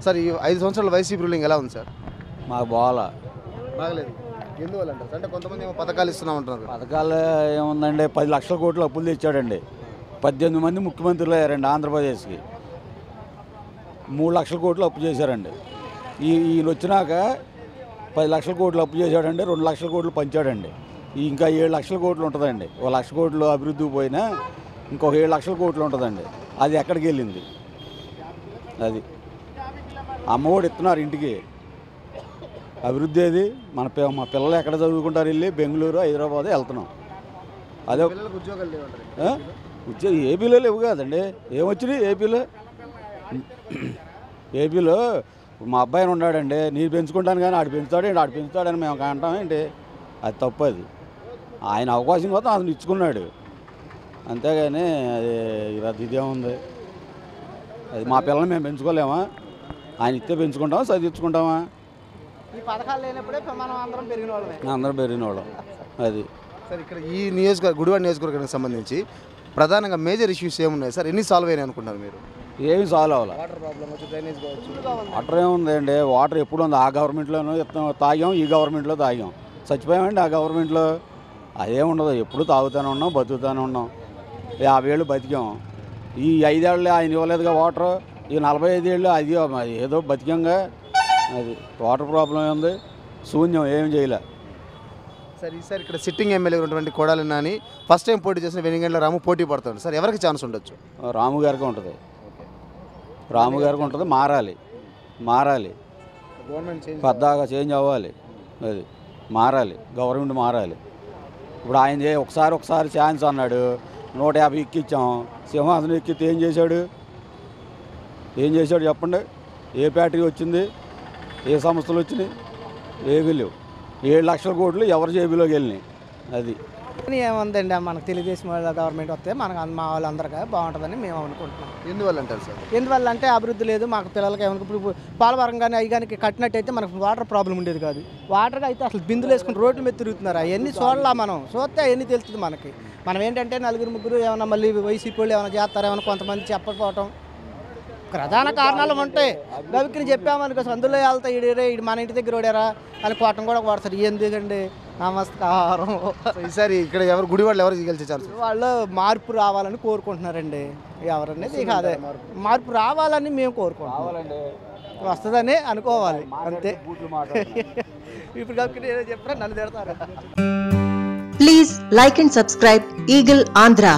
Sir ఈ 5 సంవత్సరాల YCP ruling ఎలా ఉంది సార్? మాకు బాగలేదు. ఎందువల్ల అంటారు? అంటే కొంతమంది ఏమో పథకాలు ఇస్తున్నామంటున్నారు. పథకాలు ఏముందండి, 10 లక్షల కోట్లు అప్పులు తెచ్చాడండి. 18 మంది ముఖ్యమంత్రులు అయ్యారండి ఆంధ్రప్రదేశ్కి. 3 లక్షల కోట్లు అప్పు చేశారండి. ఈయన వచ్చినాక 10 లక్షల కోట్లు అప్పు చేశాడండి, 2 లక్షల కోట్లు పంచాడండి. ఇంకా 7 లక్షల కోట్లు ఉంటుందండి. 1 లక్ష కోట్లు అభివృద్ధికి పోయినా ఇంకొక 7 లక్షల కోట్లు ఉంటుందండి. అది ఎక్కడికి వెళ్ళింది? అది అమ్మఒడి ఇస్తున్నారు ఇంటికి. అభివృద్ధి ఏది? మా పిల్లలు ఎక్కడ చదువుకుంటారు? వెళ్ళి బెంగళూరు, హైదరాబాద్ వెళ్తున్నాం. అదే ఏపీలో లేవు కాదండి. ఏమొచ్చినాయి ఏపీలో? మా అబ్బాయిని ఉన్నాడండి, నేను పెంచుకుంటాను కానీ ఆడు పెంచుతాడని మేము అంటామేంటి? అది తప్పు. అది ఆయన అవకాశం కోసం అతను ఇచ్చుకున్నాడు, అంతేగాని అది ఇదేముంది? అది మా పిల్లల్ని మేము పెంచుకోలేమా? ఆయన ఇస్తే పెంచుకుంటామా, చదివించుకుంటామా? ఈ పథకాలు లేనప్పుడే మనం అందరం పెరిగిన వాళ్ళం. అది సార్ ఇక్కడ ఈ గుడివాడ నియోజకవర్గానికి సంబంధించి ప్రధానంగా మేజర్ ఇష్యూస్ ఏమున్నాయి సార్? ఎన్ని సాల్వ్ అయినాయి అనుకుంటున్నారు మీరు? ఏమి సాల్వ్ అవ్వాలి. వాటర్ ప్రాబ్లం వచ్చి, డ్రైనేజ్ కావచ్చు. వాటర్ ఏముందండి? వాటర్ ఎప్పుడు ఉంది? ఆ గవర్నమెంట్లోనూ తాగాం, ఈ గవర్నమెంట్లో తాగాం, చచ్చిపోయామండి ఆ గవర్నమెంట్లో. అదేముండదు, ఎప్పుడు తాగుతూనే ఉన్నాం, బతుకుతూనే ఉన్నాం. 50 ఏళ్ళు బతికాం. ఈ 5 ఏళ్ళు ఆయన ఇవ్వలేదుగా వాటర్. ఈ 45 ఏళ్ళు అది ఏదో బతికంగా. అది వాటర్ ప్రాబ్లం ఉంది, శూన్యం, ఏం చేయలే. సార్ ఈసారి ఇక్కడ సిట్టింగ్ ఎమ్మెల్యే ఉన్నటువంటి కొడాలి నాని ఫస్ట్ టైం పోటీ చేసిన వెనిగండ్ల రాము పోటీ పడుతుంది సార్. ఎవరికి ఛాన్స్ ఉండొచ్చు? రాము గారికి ఉంటుంది. మారాలి. పెద్దగా చేంజ్ అవ్వాలి. అది మారాలి, గవర్నమెంట్ మారాలి. ఇప్పుడు ఆయన ఒకసారి ఛాన్స్ అన్నాడు, 150 ఎక్కిచ్చాం. సింహాసనం ఎక్కితే ఏం చేశాడు చెప్పండి? ఏ ఫ్యాక్టరీ వచ్చింది? ఏ సంస్థలు వచ్చినాయి? ఏమీ లేవు. 7 లక్షల కోట్లు ఎవరి జేబులోకి వెళ్ళినాయి? అది ఏముందండి, మనకు తెలుగుదేశం వాళ్ళ గవర్నమెంట్ వస్తే మనకు మా వాళ్ళందరికీ బాగుంటుందని మేము అనుకుంటున్నాం. ఎందువల్ల అంటారు సార్? ఎందువల్ల అంటే అభివృద్ధి లేదు మాకు. పిల్లలకి ఏమన్నా ఇప్పుడు పోలవరం కానీ అవి కానీ కట్టినట్టయితే మనకు వాటర్ ప్రాబ్లం ఉండేది కాదు. వాటర్గా అయితే అసలు బిందులు వేసుకుని రోడ్ల మీద తిరుగుతున్నారు. అవన్నీ మనం చూస్తే అవన్నీ తెలుస్తుంది మనకి. మనం ఏంటంటే 4-3 ఏమైనా మళ్ళీ వైసీపీ వాళ్ళు ఏమైనా చేస్తారో ఏమైనా కొంతమంది చెప్పకపోవటం ప్రధాన కారణాలు ఉంటాయి. గవికిని చెప్పామనుకో అందులో వెళ్తా ఈడు మన ఇంటి దగ్గర ఓడారా అని కోటం కూడా కొడతారు. ఎందుకండి? నమస్కారం. ఈసారి ఇక్కడ గుడివాడలో ఎవరు గెలిచే ఛాన్స్? వాళ్ళు మార్పు రావాలని కోరుకుంటున్నారండి. ఎవరనేది అదే మార్పు రావాలని మేము కోరుకుంటాం. వస్తుందని అనుకోవాలి అంతే. ఇప్పుడు గవికిని ఏదో చెప్తారా నన్ను తిడతారు. Please like and subscribe eagle Andhra.